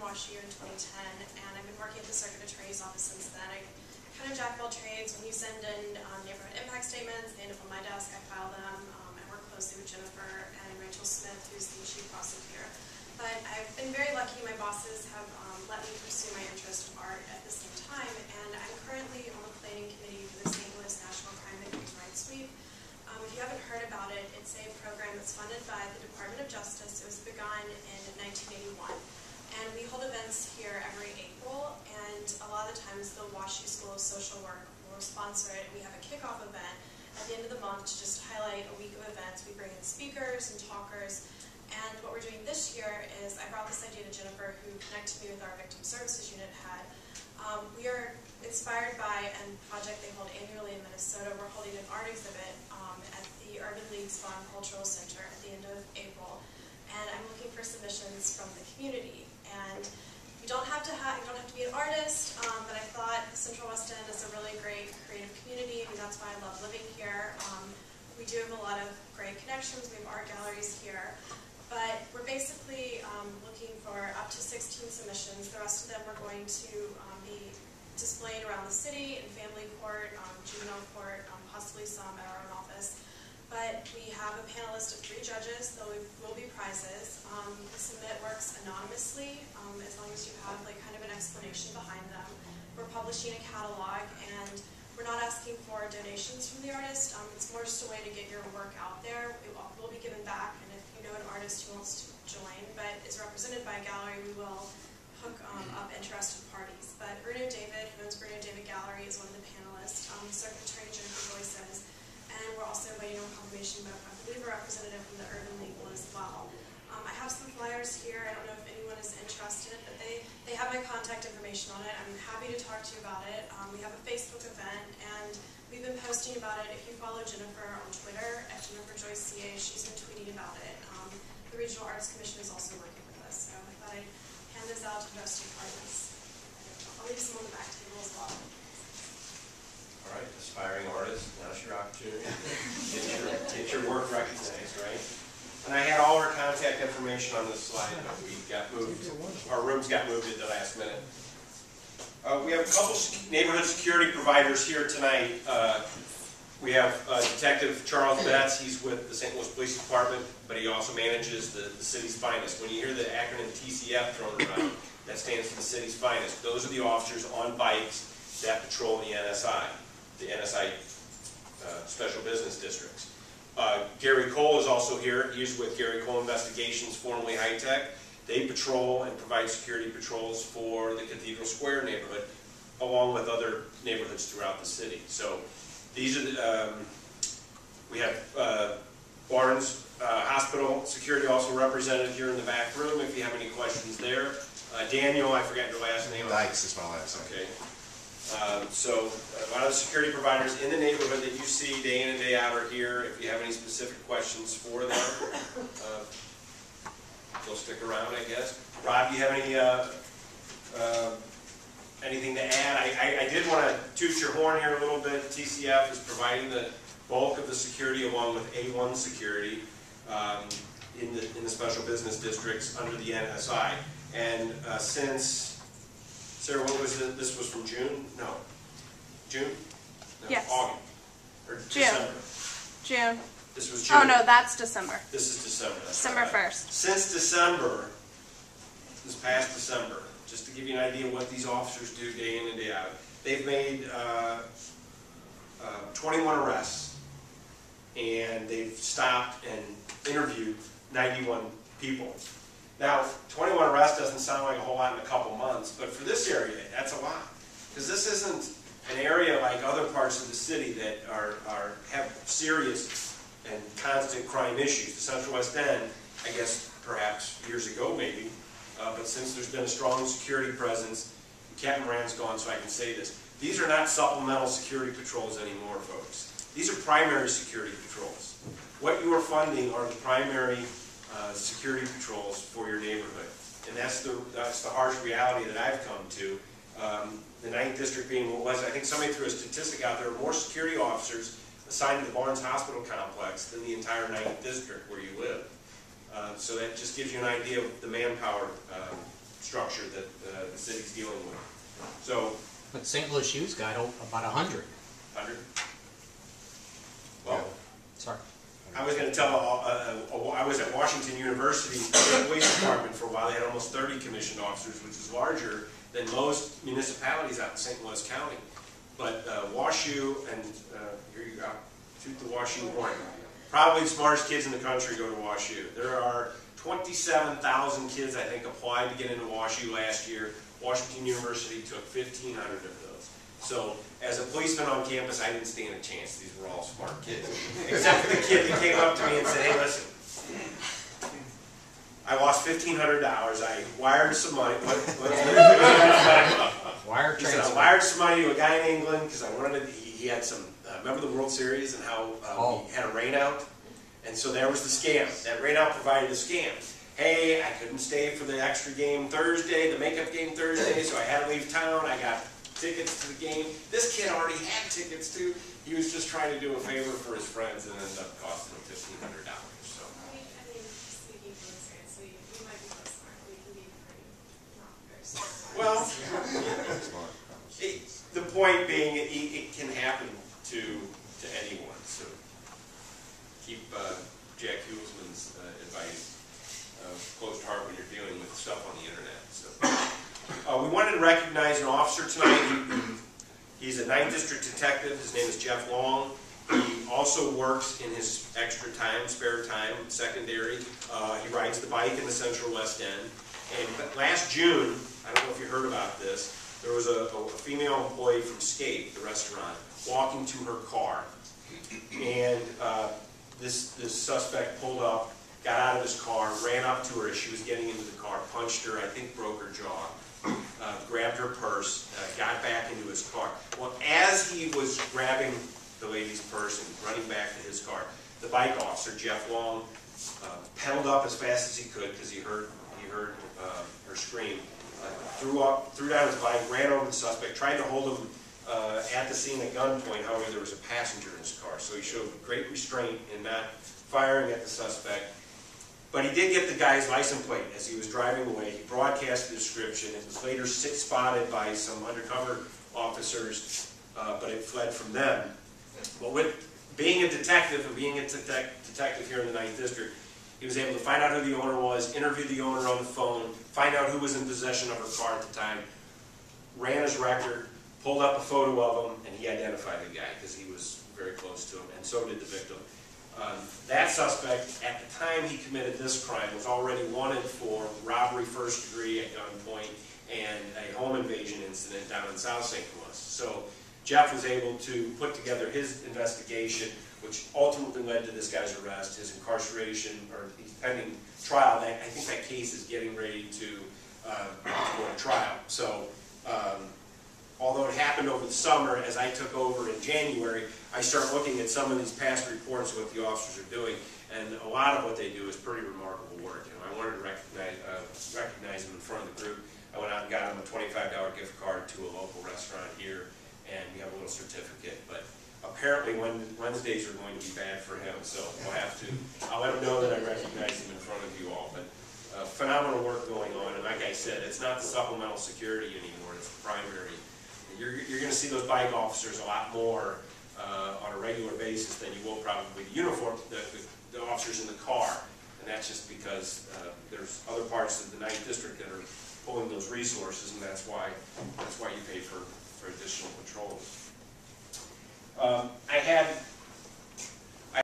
WashU in 2010, and I've been working at the Circuit Attorney's Office since then. I kind of jack of all trades. When you send in neighborhood impact statements, they end up on my desk, I file them. I work closely with Jennifer and Rachel Smith, who's the chief prosecutor. But I've been very lucky. My bosses have let me pursue my interest of art at the same time, and I'm currently on the planning committee for the St. Louis National Crime Victims' Rights Week. If you haven't heard about it, it's a program that's funded by the Department of Justice. It was begun in 1981. And we hold events here every April, and a lot of the times the WashU School of Social Work will sponsor it. We have a kickoff event at the end of the month to just highlight a week of events. We bring in speakers and talkers. And what we're doing this year is, I brought this idea to Jennifer, who connected me with our Victim Services Unit head. We are inspired by a project they hold annually in Minnesota. We're holding an art exhibit at the Urban League's Farm Cultural Center at the end of April. And I'm looking for submissions from the community. And you don't have to be an artist, but I thought the Central West End is a really great creative community, and that's why I love living here. We do have a lot of great connections. We have art galleries here. But we're basically looking for up to 16 submissions. The rest of them are going to be displayed around the city, in family court, juvenile court, possibly some at our own office. But we have a panel list of 3 judges. There will be prizes. The submit works anonymously, as long as you have kind of an explanation behind them. We're publishing a catalog, and we're not asking for donations from the artist. It's more just a way to get your work out there. It will be given back, and if you know an artist who wants to join but is represented by a gallery, we will hook up interested parties. But Bruno David, who owns Bruno David Gallery, is one of the panelists. Circuit Attorney Jennifer Joyce is. And we're also waiting on confirmation, but I believe a representative from the Urban League will as well. I have some flyers here. I don't know if anyone is interested, but they have my contact information on it. I'm happy to talk to you about it. We have a Facebook event, and we've been posting about it. If you follow Jennifer on Twitter, at Jennifer Joyce CA, she's been tweeting about it. The Regional Arts Commission is also working with us, so I thought I'd hand this out to interested parties. I'll leave some on the back table as well. All right, aspiring artists, now's your opportunity. Get your work recognized, right? And I had all our contact information on this slide, but we got moved. Our rooms got moved at the last minute. We have a couple neighborhood security providers here tonight. We have Detective Charles Betts. He's with the St. Louis Police Department, but he also manages the city's finest. When you hear the acronym TCF thrown around, that stands for the city's finest. Those are the officers on bikes that patrol the NSI. The NSI Special Business Districts. Gary Cole is also here. He's with Gary Cole Investigations, formerly High Tech. They patrol and provide security patrols for the Cathedral Square neighborhood, along with other neighborhoods throughout the city. So these are the, we have Barnes Hospital security also represented here in the back room if you have any questions there. Daniel, I forgot your last name. Dykes is my last name. Okay. So a lot of the security providers in the neighborhood that you see day in and day out are here. If you have any specific questions for them, they'll stick around, I guess. Rob, do you have any anything to add? I did want to toot your horn here a little bit. TCF is providing the bulk of the security along with A1 security in the special business districts under the NSI. And since Sarah, what was this was from June? No. June? No, yes. August. Or June. December. June. This was June. Oh, no, that's December. This is December. December 1st. Since December, this past December, just to give you an idea of what these officers do day in and day out, they've made 21 arrests, and they've stopped and interviewed 91 people. Now, 21 arrests doesn't sound like a whole lot in a couple months, but for this area, that's a lot. Because this isn't an area like other parts of the city that have serious and constant crime issues. The Central West End, I guess perhaps years ago maybe, but since there's been a strong security presence, Captain Moran's gone so I can say this, these are not supplemental security patrols anymore, folks. These are primary security patrols. What you are funding are the primary security patrols for your neighborhood. And that's the harsh reality that I've come to. The 9th District being what was, I think somebody threw a statistic out there, more security officers assigned to the Barnes Hospital complex than the entire 9th District where you live. So that just gives you an idea of the manpower structure that the city's dealing with. So, But St. Louis U's got about 100. 100? Well, Sorry. I was going to tell, I was at Washington University Police Department for a while. They had almost 30 commissioned officers, which is larger than most municipalities out in St. Louis County. But WashU, and here you go, toot the WashU horn. Probably the smartest kids in the country go to WashU. There are 27,000 kids, I think, applied to get into WashU last year. Washington University took 1,500 of those. So, as a policeman on campus, I didn't stand a chance. These were all smart kids. Except for the kid that came up to me and said, hey, listen, I lost $1,500. I wired some money. Wire He said, I transfer. wired some money to a guy in England because I wanted to, he had some, remember the World Series and how we had a rain out? And so there was the scam. That rain out provided a scam. Hey, I couldn't stay for the extra game Thursday, the makeup game Thursday, so I had to leave town. I got tickets to the game. This kid already had tickets too. He was just trying to do a favor for his friends and ended up costing him $1,500. So. I mean, speaking from experience, we might be so smart, we can be pretty not very smart. Well, the point being, it can happen to anyone. So keep Jack Hulsman's advice close to heart when you're dealing with stuff on the internet. So we wanted to recognize an officer tonight. He's a 9th District detective. His name is Jeff Long. He also works in his extra time, spare time, secondary. He rides the bike in the Central West End. And last June, I don't know if you heard about this, there was a female employee from Scape, the restaurant, walking to her car. And this suspect pulled up, got out of his car, ran up to her as she was getting into the car, punched her, I think broke her jaw, grabbed her purse, got back into his car. Well, as he was grabbing the lady's purse and running back to his car, the bike officer, Jeff Long, pedaled up as fast as he could because he heard her scream, threw down his bike, ran over the suspect, tried to hold him at the scene at gunpoint. However, there was a passenger in his car, so he showed great restraint in not firing at the suspect. But he did get the guy's license plate as he was driving away. He broadcast the description. It was later spotted by some undercover officers, but it fled from them. But with being a detective and being a detective here in the 9th District, he was able to find out who the owner was, interview the owner on the phone, find out who was in possession of her car at the time, ran his record, pulled up a photo of him, and he identified the guy because he was very close to him, and so did the victim. That suspect, at the time he committed this crime, was already wanted for robbery first degree at gunpoint and a home invasion incident down in South St. Louis. So Jeff was able to put together his investigation, which ultimately led to this guy's arrest, his incarceration, or his pending trial. I think that case is getting ready to go to trial. So although it happened over the summer, as I took over in January, I start looking at some of these past reports of what the officers are doing, and a lot of what they do is pretty remarkable work. You know, I wanted to recognize them in front of the group. I went out and got them a $25 gift card to a local restaurant here, and we have a little certificate. But apparently Wednesdays are going to be bad for him, so I'll let him know that I recognize him in front of you all. But phenomenal work going on, and like I said, it's not the supplemental security anymore, it's the primary. You're going to see those bike officers a lot more on a regular basis than you will probably the officers in the car, and that's just because there's other parts of the 9th District that are pulling those resources, and that's why you pay for additional patrols. I had